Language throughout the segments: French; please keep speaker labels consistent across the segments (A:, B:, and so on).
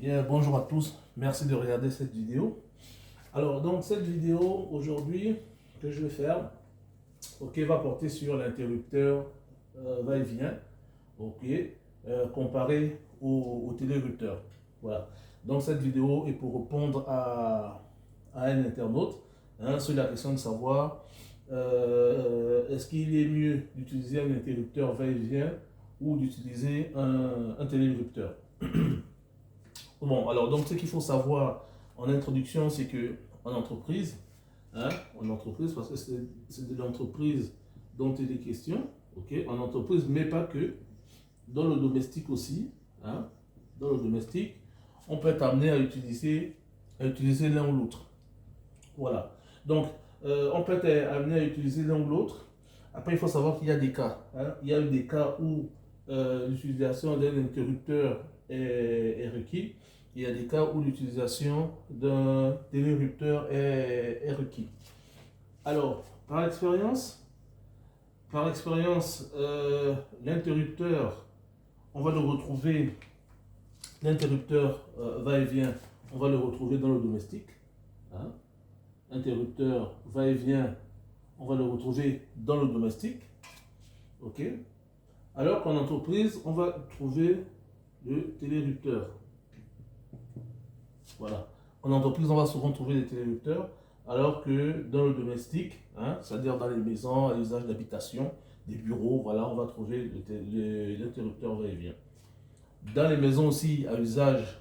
A: Bien, bonjour à tous, merci de regarder cette vidéo. Alors, donc cette vidéo aujourd'hui que je vais faire, va porter sur l'interrupteur va-et-vient, comparé au télérupteur. Voilà. Donc cette vidéo est pour répondre à un internaute sur la question de savoir est-ce qu'il est mieux d'utiliser un interrupteur va-et-vient ou d'utiliser un télérupteur. Bon, alors donc ce qu'il faut savoir en introduction, c'est que en entreprise, en entreprise, parce que c'est de l'entreprise dont il est question, en entreprise, mais pas que, dans le domestique aussi, dans le domestique, on peut être amené à utiliser l'un ou l'autre. Voilà. Donc, on peut être amené à utiliser l'un ou l'autre. Après, il faut savoir qu'il y a des cas. Il y a eu des cas où l'utilisation d'un interrupteur est requis. Il y a des cas où l'utilisation d'un télérupteur est requis. Alors, par expérience, l'interrupteur, on va le retrouver, l'interrupteur va-et-vient, on va le retrouver dans le domestique. Interrupteur va-et-vient, on va le retrouver dans le domestique. OK? Alors qu'en entreprise, on va trouver le télérupteur. Voilà. En entreprise, on va souvent trouver des télérupteurs, alors que dans le domestique, c'est-à-dire dans les maisons à l'usage d'habitation, des bureaux, voilà, on va trouver l'interrupteur va-et-vient. Dans les maisons aussi à usage,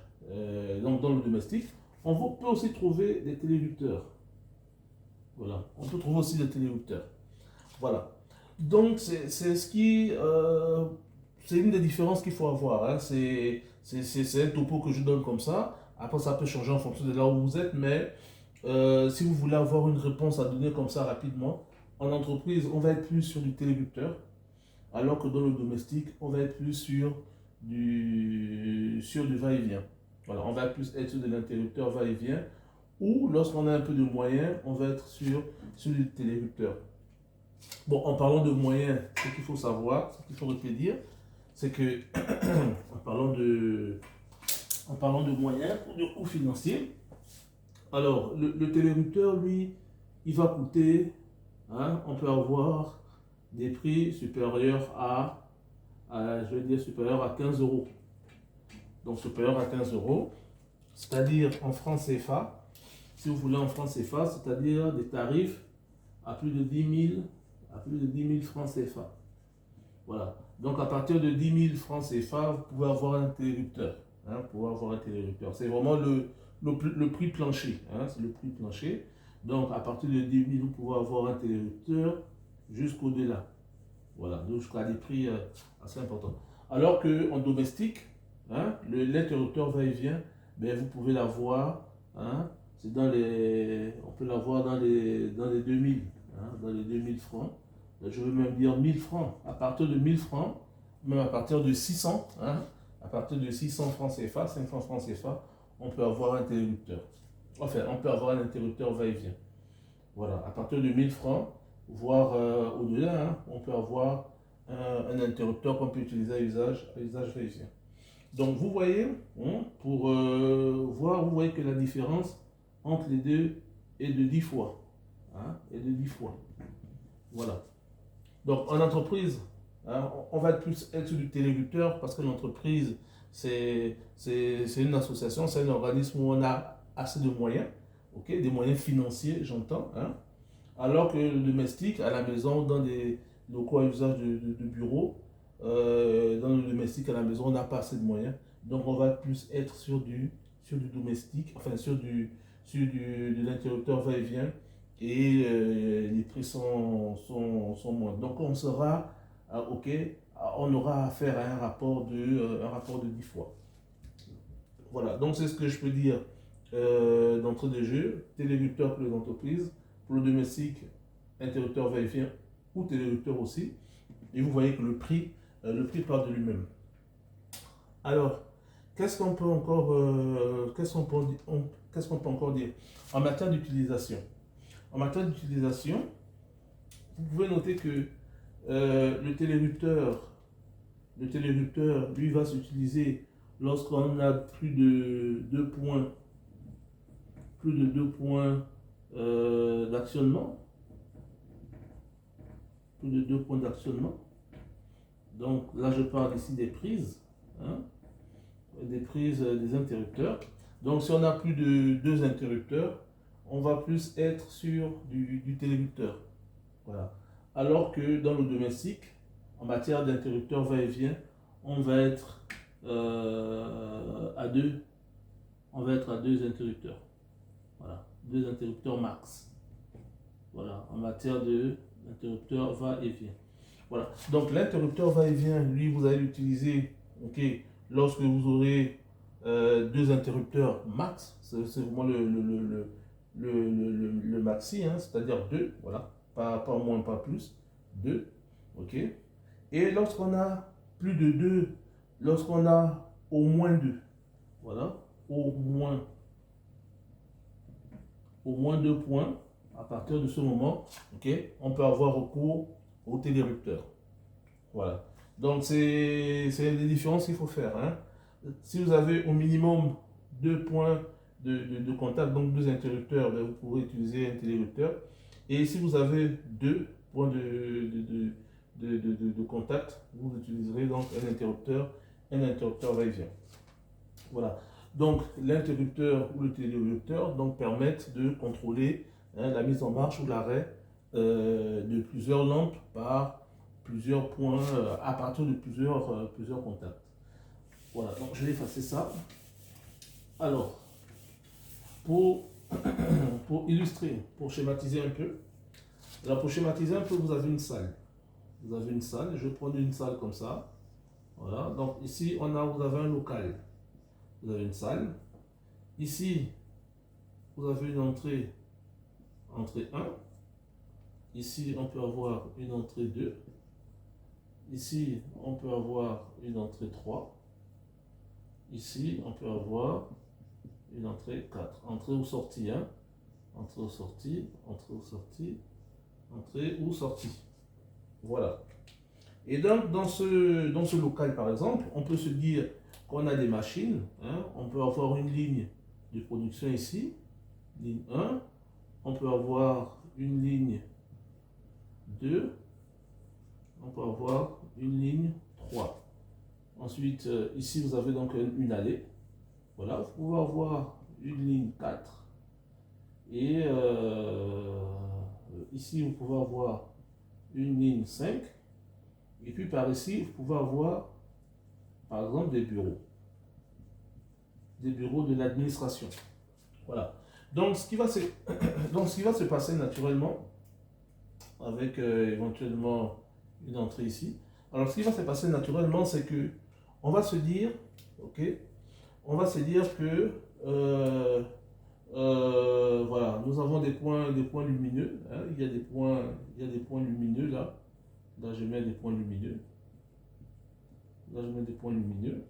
A: donc dans le domestique, on peut aussi trouver des télérupteurs. Voilà, on peut trouver aussi des télérupteurs. Voilà. Donc, c'est une des différences qu'il faut avoir. C'est un topo que je donne comme ça. Après, ça peut changer en fonction de là où vous êtes, mais si vous voulez avoir une réponse à donner comme ça rapidement, en entreprise, on va être plus sur du télérupteur, alors que dans le domestique, on va être plus sur du va-et-vient. Voilà, on va plus être sur de l'interrupteur va-et-vient, ou lorsqu'on a un peu de moyens, on va être sur du télérupteur. Bon, en parlant de moyens, ce qu'il faut savoir, ce qu'il faut dire, c'est que en parlant de moyens ou de coûts financiers, alors le télérupteur, lui, il va coûter, on peut avoir des prix supérieurs je vais dire supérieurs à 15 euros. Donc supérieurs à 15 euros, c'est-à-dire en francs CFA, si vous voulez en francs CFA, c'est-à-dire des tarifs à plus de 10 000 francs CFA. Voilà. Donc à partir de 10 000 francs CFA, vous pouvez avoir un télérupteur. C'est vraiment le prix plancher. C'est le prix plancher. Donc à partir de 10 000, vous pouvez avoir un télérupteur jusqu'au-delà. Voilà, jusqu'à des prix assez importants. Alors qu'en domestique, l'interrupteur va-et-vient, vous pouvez l'avoir, on peut l'avoir dans les 2000, dans les 2000 francs. Je veux même dire 1000 francs. À partir de 1000 francs, même à partir de 600, à partir de 600 francs CFA, 500 francs CFA, on peut avoir un interrupteur. Enfin, on peut avoir un interrupteur va-et-vient. Voilà, à partir de 1000 francs, voire au-delà, on peut avoir un interrupteur qu'on peut utiliser à usage va-et-vient. Donc vous voyez, pour voir, vous voyez que la différence entre les deux est de 10 fois. Est de 10 fois. Voilà. Donc en entreprise, on va plus être sur du télérupteur parce que l'entreprise, c'est une association, c'est un organisme où on a assez de moyens, des moyens financiers, j'entends. Alors que le domestique, à la maison, dans des locaux à usage de bureau, dans le domestique, à la maison, on n'a pas assez de moyens. Donc on va plus être sur du domestique, enfin sur de l'interrupteur va-et-vient, et les prix sont moins. Donc on sera, on aura affaire à un rapport de 10 fois. Voilà, donc c'est ce que je peux dire d'entrée de jeu. Télérupteur pour les entreprises, pour le domestique, interrupteur va-et-vient ou télérupteur aussi. Et vous voyez que le prix part de lui-même. Alors, qu'est-ce qu'on peut encore dire en matière d'utilisation? En matière d'utilisation, vous pouvez noter que le télérupteur, lui, va s'utiliser lorsqu'on a plus de 2 points, d'actionnement, plus de 2 points d'actionnement. Donc là, je parle ici des prises, hein, des prises des interrupteurs. Donc si on a plus de 2 interrupteurs, on va plus être sur du téléducteur. Voilà. Alors que dans le domestique, en matière d'interrupteur va-et-vient, on va être à 2. On va être à 2 interrupteurs. Voilà. 2 interrupteurs max. Voilà. En matière d'interrupteur va-et-vient. Voilà. Donc l'interrupteur va-et-vient, lui, vous allez l'utiliser, ok, lorsque vous aurez 2 interrupteurs max. C'est vraiment le maxi, hein, c'est-à-dire 2. Voilà. Pas moins, pas plus. 2. Ok. Et lorsqu'on a plus de 2, lorsqu'on a au moins 2, voilà, au moins 2 points, à partir de ce moment, ok, on peut avoir recours au télérupteur. Voilà. Donc, c'est les différences qu'il faut faire, hein. Si vous avez au minimum 2 points de contact, donc 2 interrupteurs, ben vous pourrez utiliser un télérupteur. Et si vous avez 2 points de contact, vous utiliserez donc un interrupteur va-et-vient. Voilà. Donc, l'interrupteur ou le télérupteur donc, permettent de contrôler, hein, la mise en marche ou l'arrêt de plusieurs lampes par plusieurs points à partir de plusieurs contacts. Voilà, donc je vais effacer ça. Alors, pour illustrer, pour schématiser un peu, vous avez une salle. Vous avez une salle, je vais prendre une salle comme ça. Voilà, donc ici, vous avez un local. Vous avez une salle. Ici, vous avez une entrée 1. Ici, on peut avoir une entrée 2. Ici, on peut avoir une entrée 3. Ici, on peut avoir une entrée 4. Entrée ou sortie, hein? Entrée ou sortie, entrée ou sortie, entrée ou sortie. Voilà. Et donc, dans ce local, par exemple, on peut se dire qu'on a des machines, hein? On peut avoir une ligne de production ici, ligne 1. On peut avoir une ligne 2. On peut avoir une ligne 3. Ensuite, ici, vous avez donc une allée. Voilà, vous pouvez avoir une ligne 4. Et ici, vous pouvez avoir une ligne 5. Et puis par ici, vous pouvez avoir, par exemple, des bureaux. Des bureaux de l'administration. Voilà. Donc, ce qui va se passer naturellement, avec éventuellement une entrée ici. Alors, ce qui va se passer naturellement, c'est que on va se dire, ok, on va se dire que voilà, nous avons des points lumineux, hein. Il y a des points lumineux là. Là, je mets des points lumineux. Là, je mets des points lumineux.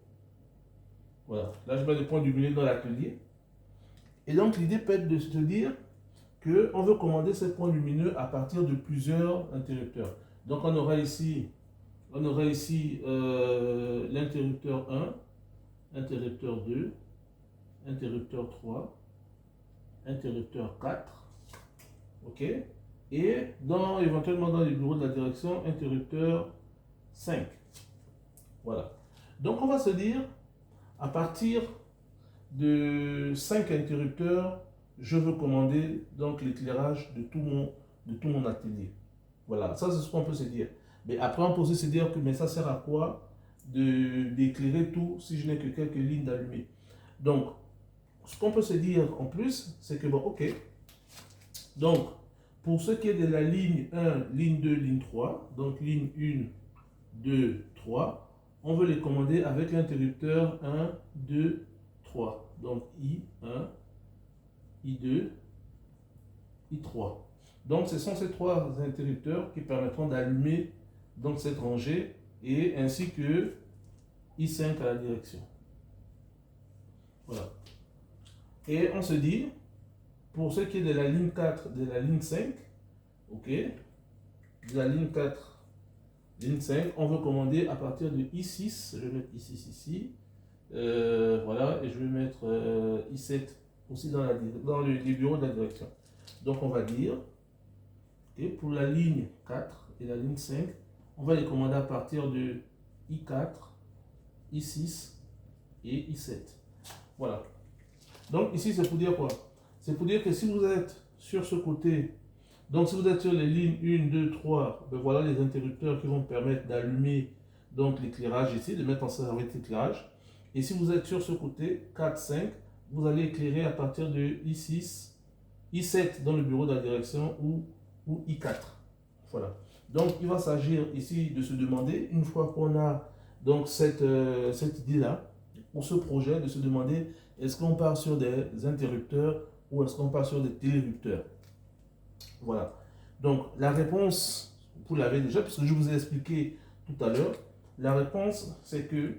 A: Voilà. Là, je mets des points lumineux dans l'atelier. Et donc, l'idée peut être de se dire qu'on veut commander ces points lumineux à partir de plusieurs interrupteurs. Donc, on aura ici l'interrupteur 1, interrupteur 2, interrupteur 3, interrupteur 4. OK? Et éventuellement dans les bureaux de la direction, interrupteur 5. Voilà. Donc, on va se dire, à partir de 5 interrupteurs, je veux commander donc l'éclairage de tout mon atelier. Voilà, ça c'est ce qu'on peut se dire. Mais après, on peut aussi se dire que mais ça sert à quoi d'éclairer tout si je n'ai que quelques lignes d'allumés. Donc, ce qu'on peut se dire en plus, c'est que bon, ok. Donc, pour ce qui est de la ligne 1, ligne 2, ligne 3, donc ligne 1, 2, 3, on veut les commander avec l'interrupteur 1, 2, 3. Donc I1, I2, I3. Donc ce sont ces 3 interrupteurs qui permettront d'allumer donc cette rangée et ainsi que I5 à la direction. Voilà. Et on se dit, pour ce qui est de la ligne 4, de la ligne 5, ok, de la ligne 4, ligne 5, on veut commander à partir de I6, je vais mettre I6 ici, Voilà, et je vais mettre I7 aussi dans les bureaux de la direction. Donc on va dire que pour la ligne 4 et la ligne 5, on va les commander à partir de I4, I6 et I7. Voilà. Donc ici, c'est pour dire quoi? C'est pour dire que si vous êtes sur ce côté, donc si vous êtes sur les lignes 1, 2, 3, ben voilà les interrupteurs qui vont permettre d'allumer donc l'éclairage ici, de mettre en service avec l'éclairage. Et si vous êtes sur ce côté, 4, 5, vous allez éclairer à partir de I6, I7 dans le bureau de la direction ou I4. Voilà. Donc il va s'agir ici de se demander, une fois qu'on a donc cette idée-là, pour ce projet, de se demander est-ce qu'on part sur des interrupteurs ou est-ce qu'on part sur des télérupteurs. Voilà. Donc la réponse, vous l'avez déjà, puisque je vous ai expliqué tout à l'heure, la réponse c'est que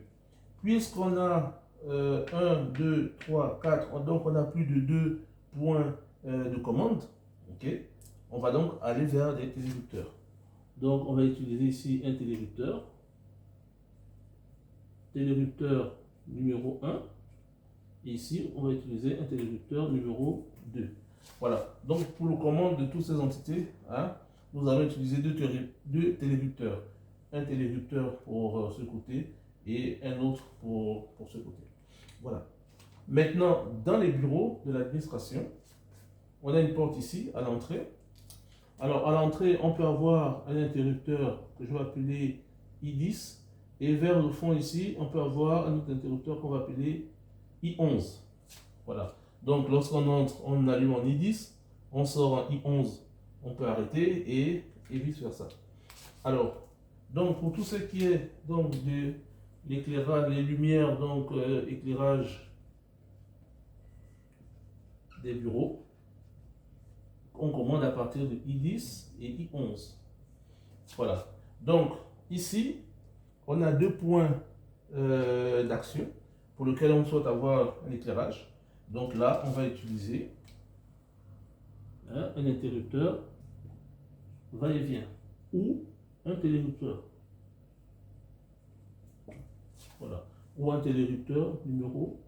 A: puisqu'on a 1, 2, 3, 4, donc on a plus de 2 points de commande, okay, on va donc aller vers des télérupteurs. Donc on va utiliser ici un télérupteur. Télérupteur numéro 1. Et ici, on va utiliser un télérupteur numéro 2. Voilà. Donc pour le commande de toutes ces entités, hein, nous allons utiliser deux télérupteurs. Un télérupteur pour ce côté et un autre pour ce côté. Voilà. Maintenant, dans les bureaux de l'administration, on a une porte ici à l'entrée. Alors à l'entrée, on peut avoir un interrupteur que je vais appeler I10. Et vers le fond ici, on peut avoir un autre interrupteur qu'on va appeler I11. Voilà. Donc lorsqu'on entre, on allume en I10, on sort en I11, on peut arrêter et vice versa. Alors, donc pour tout ce qui est donc de l'éclairage, les lumières, donc éclairage des bureaux, on commande à partir de I10 et I11. Voilà. Donc ici, on a 2 points d'action pour lesquels on souhaite avoir un éclairage. Donc là, on va utiliser un interrupteur va-et-vient ou un télérupteur. Voilà. Ou un télérupteur numéro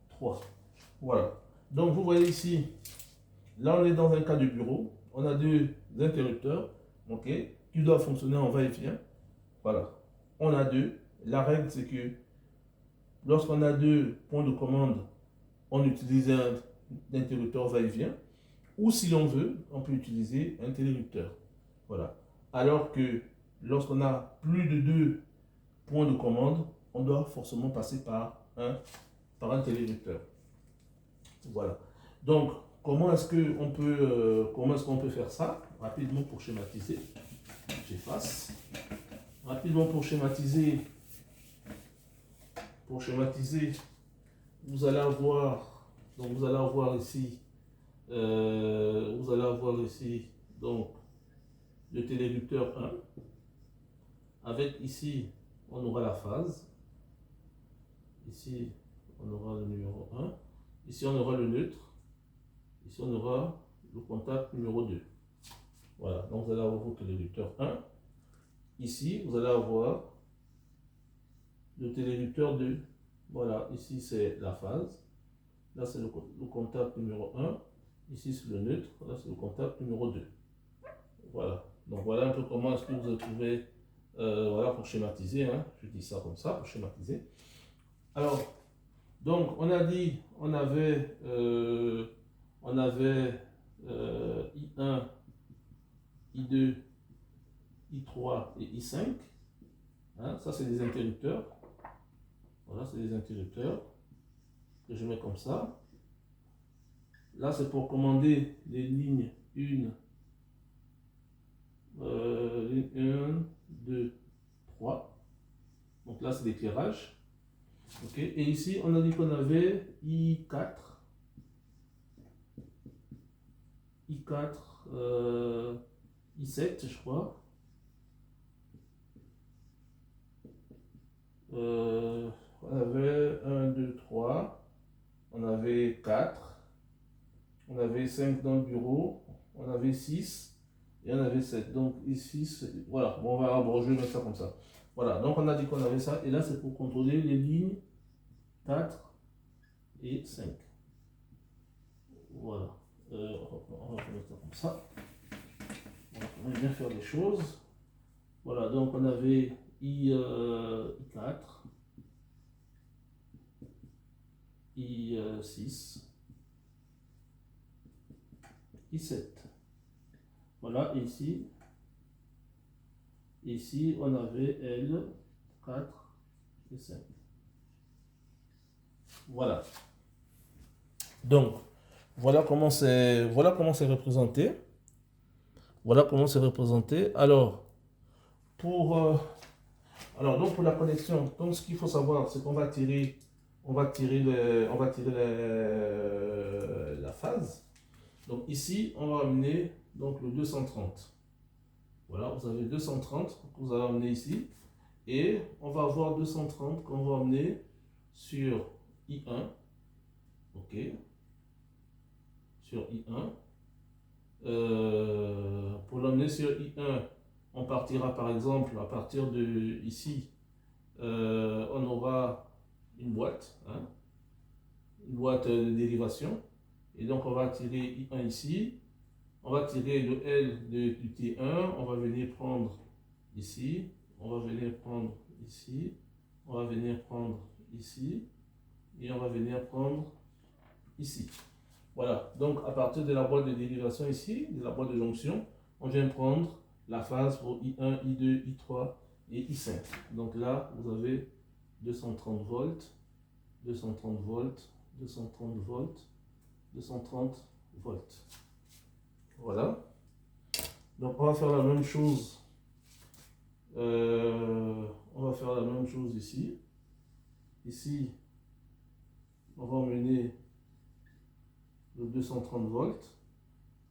A: 3. Voilà. Donc vous voyez ici, là on est dans un cas de bureau. On a 2 interrupteurs, ok, qui doivent fonctionner en va-et-vient. Voilà. On a 2. La règle, c'est que lorsqu'on a 2 points de commande, on utilise un interrupteur va-et-vient. Ou si l'on veut, on peut utiliser un télérupteur. Voilà. Alors que lorsqu'on a plus de 2 points de commande, on doit forcément passer par un télérupteur. Voilà. Donc, comment est-ce qu'on peut faire ça? Rapidement pour schématiser. J'efface. Rapidement pour schématiser, vous allez avoir ici, donc le télérupteur 1, avec ici on aura la phase, ici on aura le numéro 1, ici on aura le neutre, ici on aura le contact numéro 2. Voilà, donc vous allez avoir votre télérupteur 1. Ici, vous allez avoir le télérupteur 2. Voilà, ici c'est la phase. Là c'est le contact numéro 1. Ici c'est le neutre. Là c'est le contact numéro 2. Voilà. Donc voilà un peu comment est-ce que vous pouvez, voilà pour schématiser. Hein. Je dis ça comme ça pour schématiser. Alors, donc on a dit, on avait I1, I2, I3 et I5. Hein, ça, c'est des interrupteurs. Voilà, c'est des interrupteurs que je mets comme ça. Là, c'est pour commander les lignes 1, 2, 3. Donc là, c'est l'éclairage. Ok. Et ici, on a dit qu'on avait I4. I7, je crois. On avait 1, 2, 3. On avait 4. On avait 5 dans le bureau. On avait 6. Et on avait 7. Donc ici, voilà. Bon, je vais mettre ça comme ça. Voilà. Donc on a dit qu'on avait ça. Et là, c'est pour contrôler les lignes 4 et 5. Voilà. On va mettre ça comme ça. On va bien faire les choses. Voilà, donc on avait I4, I6, I7. Voilà, ici on avait L4 et 5. Voilà. Donc, voilà comment c'est représenté. Voilà comment c'est représenté. Alors, donc pour la connexion, donc ce qu'il faut savoir, c'est qu'on va tirer, la phase. Donc ici, on va amener donc le 230. Voilà, vous avez 230 que vous allez amener ici. Et on va avoir 230 qu'on va amener sur I1. OK. Sur I1. Pour l'emmener sur I1, on partira par exemple à partir de ici. On aura une boîte. Une boîte de dérivation. Et donc on va tirer I1 ici. On va tirer le L du T1, on va venir prendre ici, on va venir prendre ici, on va venir prendre ici, et on va venir prendre ici. Voilà, donc à partir de la boîte de dérivation ici, de la boîte de jonction, on vient prendre la phase pour I1, I2, I3 et I5. Donc là, vous avez 230 volts, 230 volts, 230 volts, 230 volts. Voilà. Donc on va faire la même chose. On va faire la même chose ici. Ici, on va emmener le 230 volts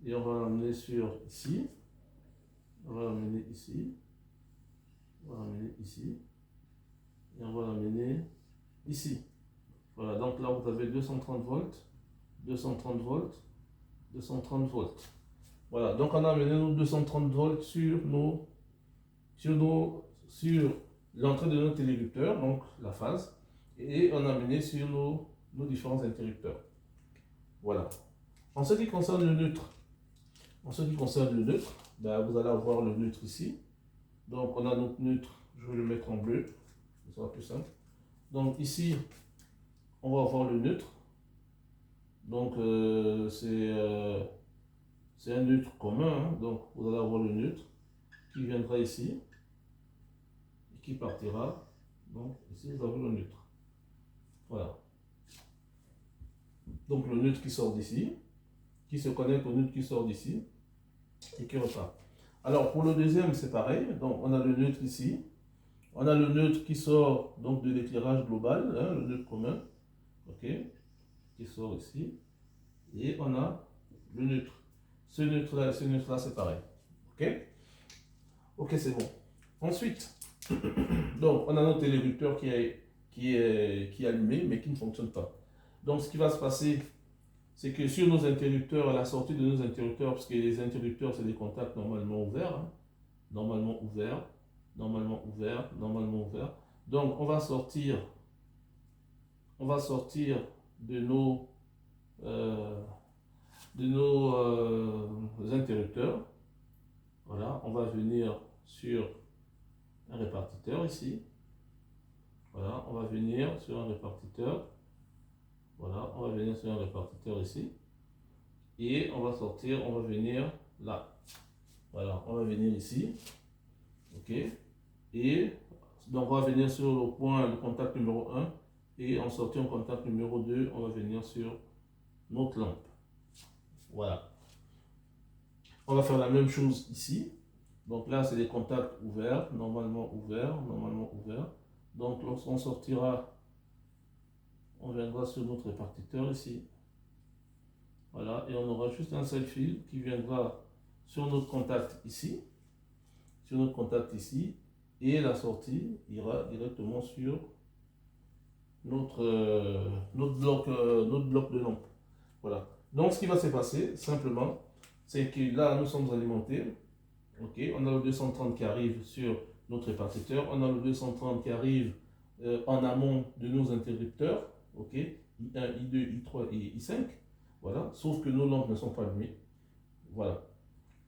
A: et on va l'amener sur ici. On va l'amener ici. On va l'amener ici. Et on va l'amener ici. Voilà, donc là vous avez 230 volts, 230 volts, 230 volts. Voilà, donc on a amené nos 230 volts sur l'entrée de notre interrupteur, donc la phase, et on a amené sur nos différents interrupteurs. Voilà. En ce qui concerne le neutre, ben, vous allez avoir le neutre ici. Donc on a notre neutre, je vais le mettre en bleu, ce sera plus simple. Donc ici, on va avoir le neutre. Donc c'est un neutre commun, donc vous allez avoir le neutre qui viendra ici et qui partira. Donc ici vous avez le neutre. Voilà. Donc le neutre qui sort d'ici, qui se connecte au neutre qui sort d'ici et qui repart. Alors pour le deuxième c'est pareil, donc on a le neutre ici, on a le neutre qui sort donc de l'éclairage global, le neutre commun, ok, qui sort ici, et on a le neutre. Ce neutre-là et ce neutre-là, c'est pareil. OK? OK, c'est bon. Ensuite, donc, on a notre interrupteur qui est allumé, mais qui ne fonctionne pas. Donc, ce qui va se passer, c'est que sur nos interrupteurs, à la sortie de nos interrupteurs, parce que les interrupteurs, c'est des contacts normalement ouverts, normalement ouverts, normalement ouverts, normalement ouverts. Donc, on va sortir de nos interrupteurs. Voilà, on va venir sur un répartiteur ici. Voilà, on va venir sur un répartiteur. Voilà, on va venir sur un répartiteur ici. Et on va sortir, on va venir là. Voilà, on va venir ici. OK. Et donc on va venir sur le point, le contact numéro 1. Et en sortant au contact numéro 2, on va venir sur notre lampe. Voilà. On va faire la même chose ici. Donc là, c'est des contacts ouverts, normalement ouverts, normalement ouverts. Donc lorsqu'on sortira, on viendra sur notre répartiteur ici. Voilà, et on aura juste un seul fil qui viendra sur notre contact ici. Sur notre contact ici. Et la sortie ira directement sur notre bloc de lampe. Voilà. Donc ce qui va se passer, simplement, c'est que là, nous sommes alimentés. OK, on a le 230 qui arrive sur notre répartiteur, on a le 230 qui arrive en amont de nos interrupteurs, ok, I1, I2, I3 et I5, voilà, sauf que nos lampes ne sont pas allumées, voilà.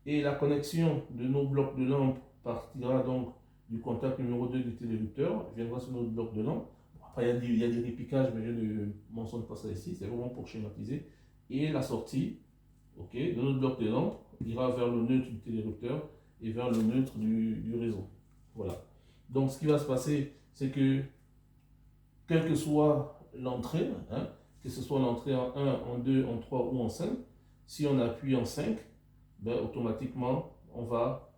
A: Et la connexion de nos blocs de lampes partira donc du contact numéro 2 du téléducteur, viendra sur notre bloc de lampes. Après, il y a des répliquages, mais je ne mentionne pas ça ici, c'est vraiment pour schématiser. Et la sortie, ok, de notre bloc de lampes ira vers le neutre du téléducteur et vers le neutre du réseau. Voilà. Donc, ce qui va se passer, c'est que, quelle que soit l'entrée, hein, que ce soit l'entrée en 1, en 2, en 3 ou en 5, si on appuie en 5, ben, automatiquement, on va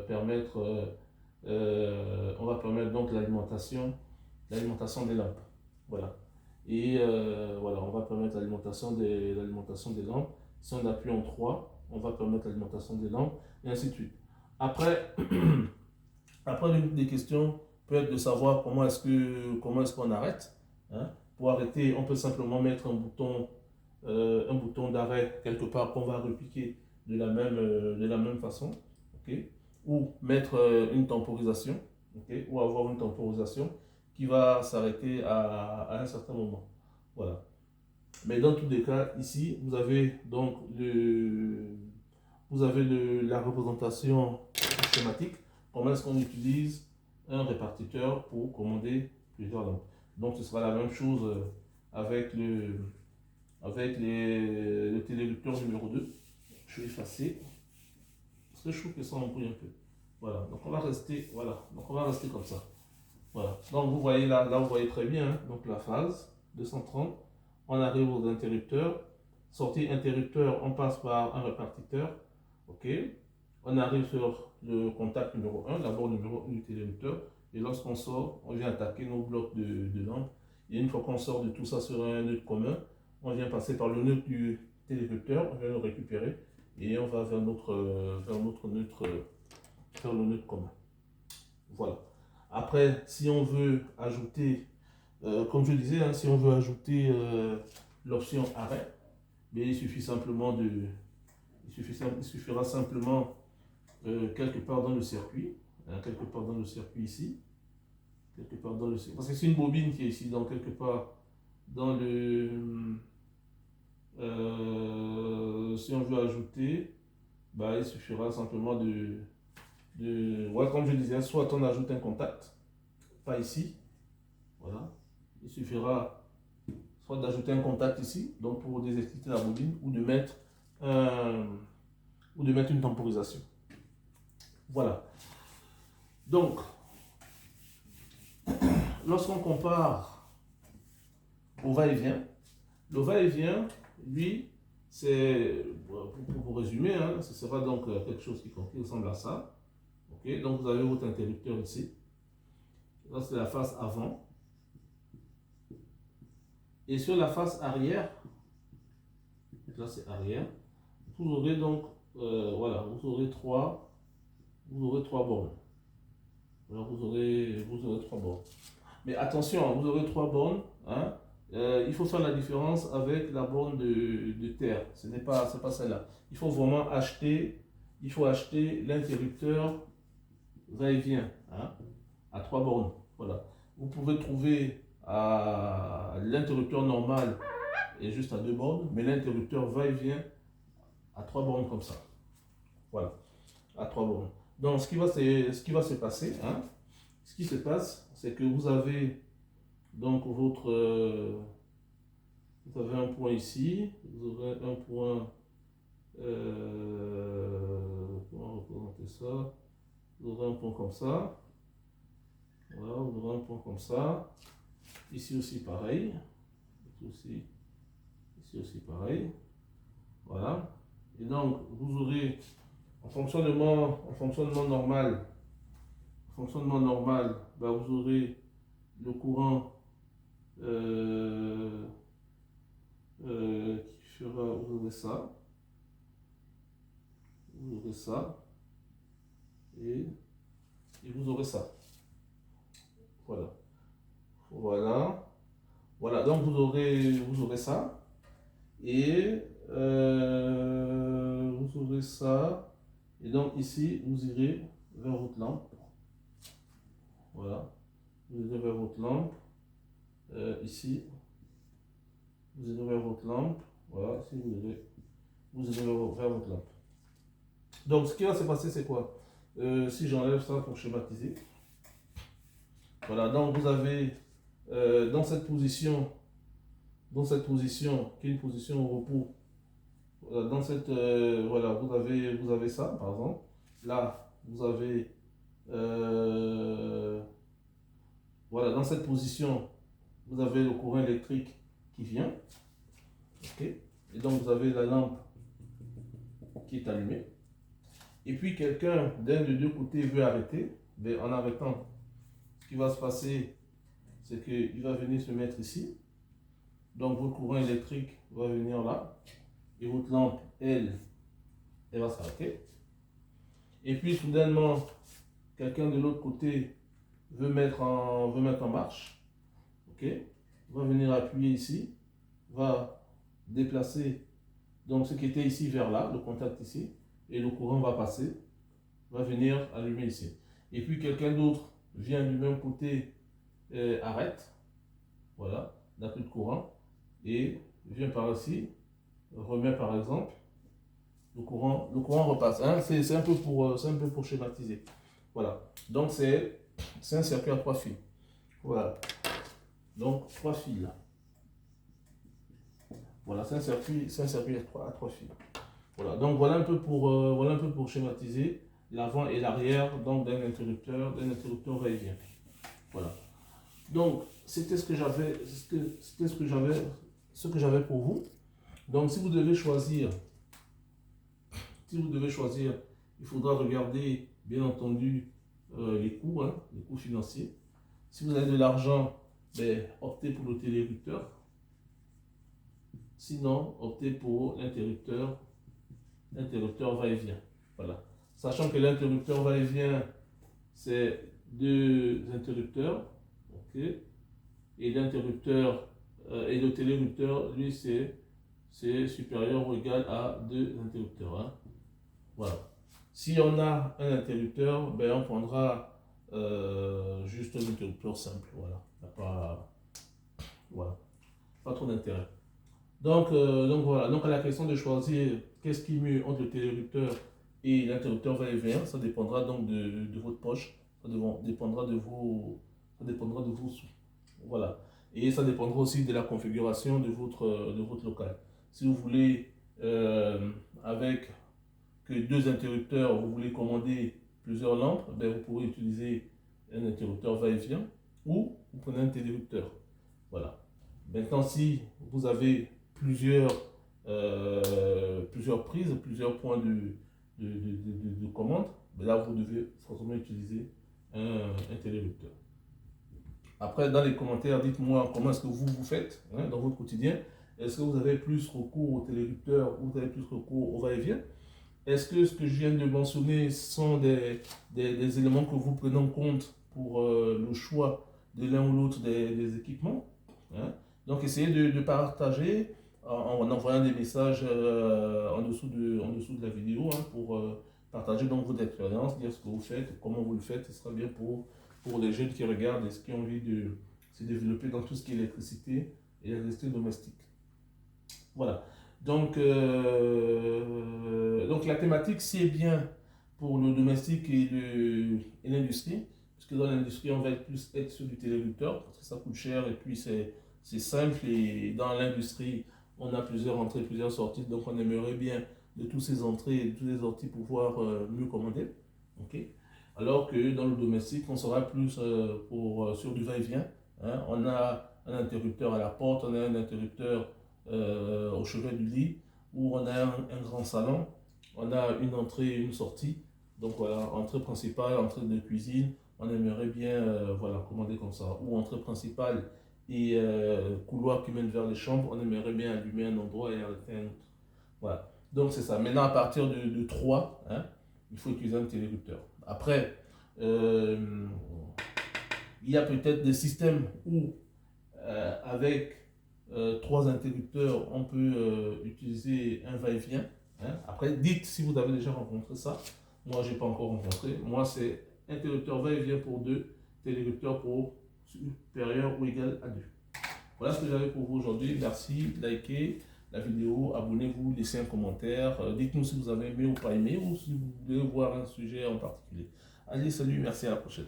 A: permettre donc l'alimentation des lampes. Voilà. Et voilà, on va permettre l'alimentation des lampes. Si on appuie en 3, on va permettre l'alimentation des lampes, et ainsi de suite. Après, après l'une des questions peut être de savoir comment est-ce qu'on arrête. Hein. Pour arrêter, on peut simplement mettre un bouton d'arrêt quelque part qu'on va repiquer de la même façon, okay? Ou mettre une temporisation, okay? Ou avoir une temporisation qui va s'arrêter à un certain moment. Voilà. Mais dans tous les cas, ici, vous avez donc la représentation schématique. Comment est-ce qu'on utilise un répartiteur pour commander plusieurs lampes. Donc ce sera la même chose avec le téléducteur numéro 2. Je vais effacer parce que je trouve que ça embrouille un peu. Voilà, donc on va rester, voilà, donc on va rester comme ça. Voilà, donc vous voyez là, vous voyez très bien, hein, donc la phase 230, on arrive aux interrupteurs. Sortie interrupteur, on passe par un répartiteur, ok. On arrive sur le contact numéro 1, la borne numéro 1 du téléducteur, et lorsqu'on sort, on vient attaquer nos blocs de lampes. Et une fois qu'on sort de tout ça sur un nœud commun, on vient passer par le nœud du téléducteur, on vient le récupérer, et on va vers notre neutre, vers le nœud commun. Voilà. Après, si on veut ajouter, comme je disais, hein, si on veut ajouter l'option arrêt, mais il suffira simplement quelque part dans le circuit, hein, quelque part dans le circuit ici, quelque part dans le circuit, parce que c'est une bobine qui est ici, donc quelque part dans le, si on veut ajouter, bah, il suffira simplement ouais, comme je disais, soit on ajoute un contact, pas ici, voilà, il suffira soit d'ajouter un contact ici, donc pour désexciter la bobine, ou de mettre une temporisation. Voilà. Donc, lorsqu'on compare au va-et-vient, le va-et-vient, lui, c'est, pour résumer, hein, ce sera donc quelque chose qui ressemble à ça. Okay? Donc, vous avez votre interrupteur ici. Là, c'est la face avant. Et sur la face arrière, là c'est arrière, vous aurez donc, voilà, vous aurez trois bornes. Alors vous aurez 3 bornes. Mais attention, vous aurez 3 bornes. Hein, il faut faire la différence avec la borne de terre. Ce n'est pas celle-là. Il faut vraiment acheter l'interrupteur va-et-vient, hein, à 3 bornes. Voilà. Vous pouvez trouver l'interrupteur normal est juste à 2 bornes, mais l'interrupteur va-et-vient à 3 bornes comme ça. Voilà, à 3 bornes. Donc ce qui va se passer, hein, ce qui se passe, c'est que vous avez donc vous avez un point ici, vous aurez un point, comment représenter ça, vous aurez un point comme ça, voilà, vous aurez un point comme ça, ici aussi pareil, ici aussi pareil, voilà, et donc vous aurez en fonctionnement normal, bah, vous aurez le courant qui fera, vous aurez ça, et vous aurez ça. Voilà, donc vous aurez ça, et vous aurez ça, et donc ici vous irez vers votre lampe. Voilà, vous irez vers votre lampe ici, vous irez vers votre lampe. Voilà, si vous irez vers votre lampe. Donc, ce qui va se passer, c'est quoi? Si j'enlève ça pour schématiser. Voilà, donc vous avez dans cette position, qui est une position au repos, dans cette, voilà, vous avez ça, par exemple. Là, vous avez, voilà, dans cette position, vous avez le courant électrique qui vient. Ok. Et donc, vous avez la lampe qui est allumée. Et puis, quelqu'un d'un des deux côtés veut arrêter. Mais en arrêtant, ce qui va se passer, c'est qu'il va venir se mettre ici. Donc, votre courant électrique va venir là. Et votre lampe, elle va s'arrêter. Et puis, soudainement, quelqu'un de l'autre côté veut mettre en marche. Ok. Va venir appuyer ici. Va déplacer donc ce qui était ici vers là, le contact ici. Et le courant va passer. Va venir allumer ici. Et puis, quelqu'un d'autre vient du même côté, arrête. Voilà. N'a plus de courant. Et vient par ici. Remet par exemple. Le courant repasse. Hein? C'est un peu pour schématiser. Voilà. Donc, c'est un circuit à 3 fils. Voilà. Donc, 3 fils là. Voilà, c'est un circuit à 3 fils. Voilà. Donc, voilà un peu pour schématiser l'avant et l'arrière donc d'un interrupteur va-et-vient. Voilà. Donc, c'était ce que j'avais pour vous. Donc, si vous devez choisir, il faudra regarder, bien entendu, les coûts, hein, les coûts financiers. Si vous avez de l'argent, ben, optez pour le téléréducteur. Sinon, optez pour l'interrupteur va-et-vient. Voilà. Sachant que l'interrupteur va-et-vient, c'est 2 interrupteurs. Ok. Et l'interrupteur et le téléréducteur, lui, c'est supérieur ou égal à 2 interrupteurs. Hein. Voilà. Si on a un interrupteur, ben on prendra juste un interrupteur simple. Voilà. Il n'y a pas trop d'intérêt. Donc voilà. Donc à la question de choisir qu'est-ce qui est mieux entre le téléréducteur et l'interrupteur va-et-vient, ça dépendra donc de votre poche. Ça dépendra de vos sous. Voilà. Et ça dépendra aussi de la configuration de votre local. Si vous voulez, avec que 2 interrupteurs, vous voulez commander plusieurs lampes, ben vous pourrez utiliser un interrupteur va-et-vient ou vous prenez un téléréducteur. Voilà. Maintenant, si vous avez plusieurs prises, plusieurs points de commande, ben là, vous devez forcément utiliser un téléréducteur. Après, dans les commentaires, dites-moi comment est-ce que vous faites hein, dans votre quotidien. Est-ce que vous avez plus recours au téléréducteur ou vous avez plus recours au va-et-vient? Est-ce que ce que je viens de mentionner sont des éléments que vous prenez en compte pour le choix de l'un ou l'autre des équipements hein? Donc, essayez de partager en envoyant des messages en dessous de la vidéo hein, pour partager donc votre expérience, dire ce que vous faites, comment vous le faites. Ce sera bien pour les jeunes qui regardent et qui ont envie de se développer dans tout ce qui est électricité et électricité domestique. Voilà. Donc la thématique, c'est bien pour le domestique et l'industrie, puisque dans l'industrie, on va plus être sur du téléréducteur, parce que ça coûte cher et puis c'est simple. Et dans l'industrie, on a plusieurs entrées, plusieurs sorties, donc on aimerait bien de toutes ces entrées et de toutes les sorties pouvoir mieux commander. Okay? Alors que dans le domestique, on sera plus sur du va-et-vient. Hein? On a un interrupteur à la porte, on a un interrupteur au chevet du lit, où on a un grand salon, on a une entrée et une sortie. Donc voilà, entrée principale, entrée de cuisine, on aimerait bien voilà, commander comme ça. Ou entrée principale et couloir qui mène vers les chambres, on aimerait bien allumer un endroit et arrêter un autre. Voilà, donc c'est ça. Maintenant, à partir de 3, hein, il faut utiliser un téléréducteur. Après, il y a peut-être des systèmes où, avec 3 interrupteurs, on peut utiliser un va-et-vient. Hein. Après, dites si vous avez déjà rencontré ça. Moi, je n'ai pas encore rencontré. Moi, c'est interrupteur va-et-vient pour 2, téléréducteur pour supérieur ou égal à 2. Voilà. Voilà ce que j'avais pour vous aujourd'hui. Merci, likez la vidéo, abonnez-vous, laissez un commentaire. Dites-nous si vous avez aimé ou pas aimé, ou si vous voulez voir un sujet en particulier. Allez, salut, merci, à la prochaine.